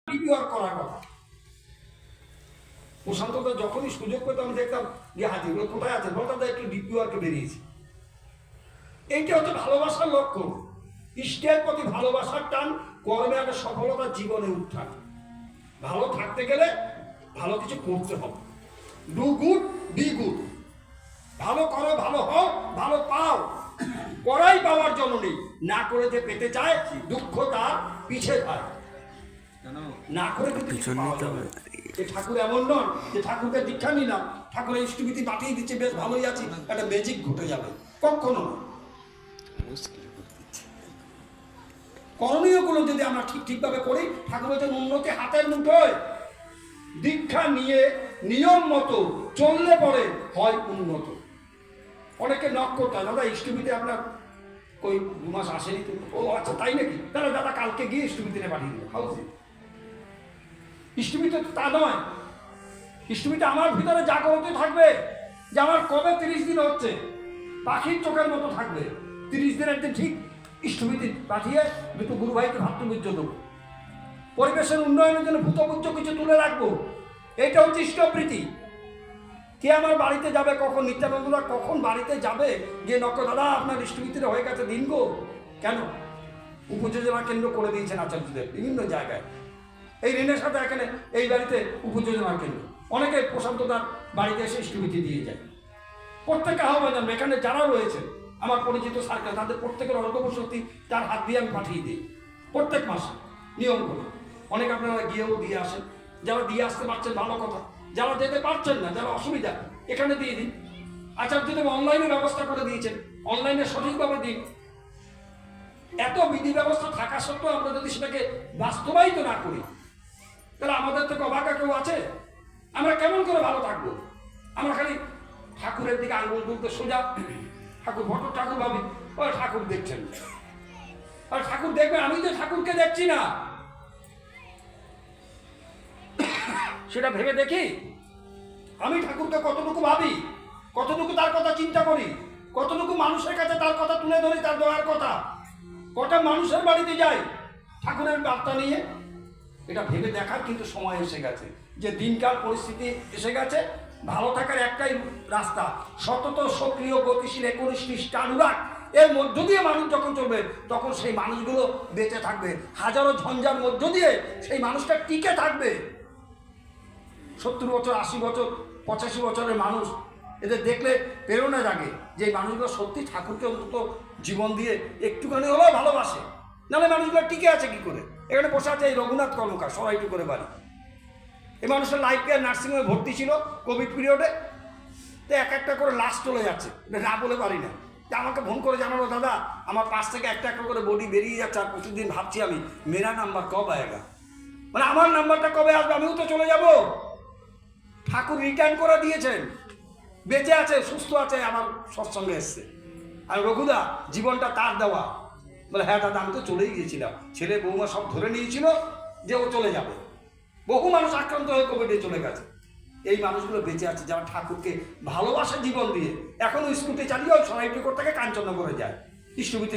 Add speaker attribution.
Speaker 1: ডিপিওয়ার করার কথা। প্রশান্তদা যখনই সুযোগ পেত আমি দেখতাম যে হাজির কোথায় আছে, বলতাম একটু ডিপিওয়ারকে বেরিয়েছি। এইটা হচ্ছে ভালোবাসার লক্ষণ। ইষ্টের প্রতি ভালোবাসার টান, কর্মে একটা সফলতার জীবনে উত্থান। ভালো থাকতে গেলে ভালো কিছু করতে হবে। Do good be good. ভালো করো, ভালো হও, ভালো পাও। করাই পাওয়ার জন্য নেই, না করে যে পেতে চায় দুঃখ তার পিছে যায়। না করে কিন্তু ঠাকুর এমন নন যে ঠাকুরকে দীক্ষা নিলাম, ঠাকুরের ইষ্টবিধি পাঠিয়ে দিচ্ছে, বেশ ভালোই আছি, একটা ম্যাজিক ঘটে যাবে, কখনো না। করণীয়গুলো যদি আমরা ঠিকভাবে করি, ঠাকুরের জন্য উন্নতি হাতের মুঠোয়। দীক্ষা নিয়ে নিয়ম মতো চললে পরে হয় উন্নত। অনেকে নক করতে হয়, দাদা ইষ্টবিধি আপনার ওই 2 মাস আসেনি তো। ও আচ্ছা তাই নাকি, তাহলে দাদা কালকে গিয়ে ইষ্টবিধিনে পাঠিয়ে দেবো। হাউসে ইষ্টবিধি তো তা নয়। ইষ্টবিধি আমার ভিতরে জাগ্রত থাকবে যে আমার কবে 30 দিন হচ্ছে, পাখির চোখের মতো থাকবে। 30 দিন একদিন ঠিক ইষ্টবিধি পাঠিয়ে দুটো গুরু ভাইকে ভাতৃবীর্য দেবো। পরিবেশের উন্নয়নের জন্য ভূতপূজ্য কিছু তুলে রাখবো। এইটা হচ্ছে ইষ্টপ্রীতি। কে আমার বাড়িতে যাবে, কখন নিত্যানন্দদা কখন বাড়িতে যাবে, গিয়ে নক দাদা আপনার ইষ্টবিধিতে হয়ে গেছে দিন গো। কেন? উপযোজনা কেন্দ্র করে দিয়েছেন আচার্যদেব বিভিন্ন জায়গায়। এই ঋণের সাথে এখানে এই বাড়িতে উপযোজনা কেন্দ্র। অনেকে প্রশান্তদার বাড়িতে এসে ইষ্টবিধি দিয়ে যায়। প্রত্যেকে আহ্বান জানবে, এখানে যারা রয়েছে আমার পরিচিত সার্কেল, তাদের প্রত্যেকের অর্ঘ্যবসতি তার হাত দিয়ে আমি পাঠিয়ে দিই প্রত্যেক মাসে নিয়ম করে। অনেক আপনারা গিয়েও দিয়ে আসেন। যারা দিয়ে আসতে পারছেন ভালো কথা, যারা যেতে পারছেন না, যারা অসুবিধা, এখানে দিয়ে দিন। আচার্যদেব অনলাইনে ব্যবস্থা করে দিয়েছেন, অনলাইনে সঠিকভাবে দিন। এত বিধি ব্যবস্থা থাকা সত্ত্বেও আমরা যদি সেটাকে বাস্তবায়িত না করি, তাহলে আমাদের থেকে অবাকা কেউ আছে? আমরা কেমন করে ভালো থাকবো? আমরা খালি ঠাকুরের দিকে আঙুল তুলতে সোজা, ঠাকুর ভট্ট ঠাকুর ভাবি ও ঠাকুর দেখছেন, আর ঠাকুর দেখবে আমি তো ঠাকুরকে দেখছি না। সেটা ভেবে দেখি আমি ঠাকুরকে কতটুকু ভাবি, কতটুকু তার কথা চিন্তা করি, কতটুকু মানুষের কাছে তার কথা তুলে ধরি, তার দয়ার কথা। কটা মানুষের বাড়িতে যাই ঠাকুরের বার্তা নিয়ে। এটা ভেবে দেখার কিন্তু সময় এসে গেছে, যে দিনকাল পরিস্থিতি এসে গেছে। ভালো থাকার একটাই রাস্তা, সতত সক্রিয় গতিশীল 21 নিষ্ঠানুরাগ। এর মধ্য দিয়ে মানুষ যখন চলবে, তখন সেই মানুষগুলো বেঁচে থাকবে। হাজারো ঝঞ্ঝার মধ্য দিয়ে সেই মানুষটা টিকে থাকবে। 70 বছর, 80 বছর, 85 বছরের মানুষ, এদের দেখলে প্রেরণা জাগে যে এই মানুষগুলো সত্যি ঠাকুরকে অন্তত জীবন দিয়ে একটুখানি হলেও ভালোবাসে। নাহলে মানুষগুলো টিকে আছে কি করে? এখানে বসে আছে এই রঘুনাথ কর্মকার, সবাইটু করে বাড়ি। এই মানুষের লাইফ কেয়ার নার্সিংহোমে ভর্তি ছিল কোভিড পিরিয়ডে। তো এক একটা করে লাশ চলে যাচ্ছে, না বলে পারি না। তা আমাকে ফোন করে জানালো, দাদা আমার পাশ থেকে একটা একটা করে বডি বেরিয়ে যাচ্ছে, আর প্রতিদিন ভাবছি আমি মেরা নাম্বার কবে আয়েগা, মানে আমার নাম্বারটা কবে আসবে, আমিও তো চলে যাব। ঠাকুর রিটার্ন করে দিয়েছেন, বেঁচে আছে, সুস্থ আছে, আমার সৎসঙ্গে এসছে। আর রঘুদা জীবনটা তার দেওয়া। বলে হ্যাঁ দাদা আমি তো চলেই গিয়েছিলাম, ছেলে বৌমা সব ধরে নিয়েছিল যে ও চলে যাবে। বহু মানুষ আক্রান্ত হয়ে কোভিডে চলে গেছে। এই মানুষগুলো বেঁচে আছে যারা ঠাকুরকে ভালোবাসে জীবন দিয়ে। এখনও স্কুটি চালিয়েও সরাইটি করতে কাঞ্চননগরে যায় ইষ্টবিধি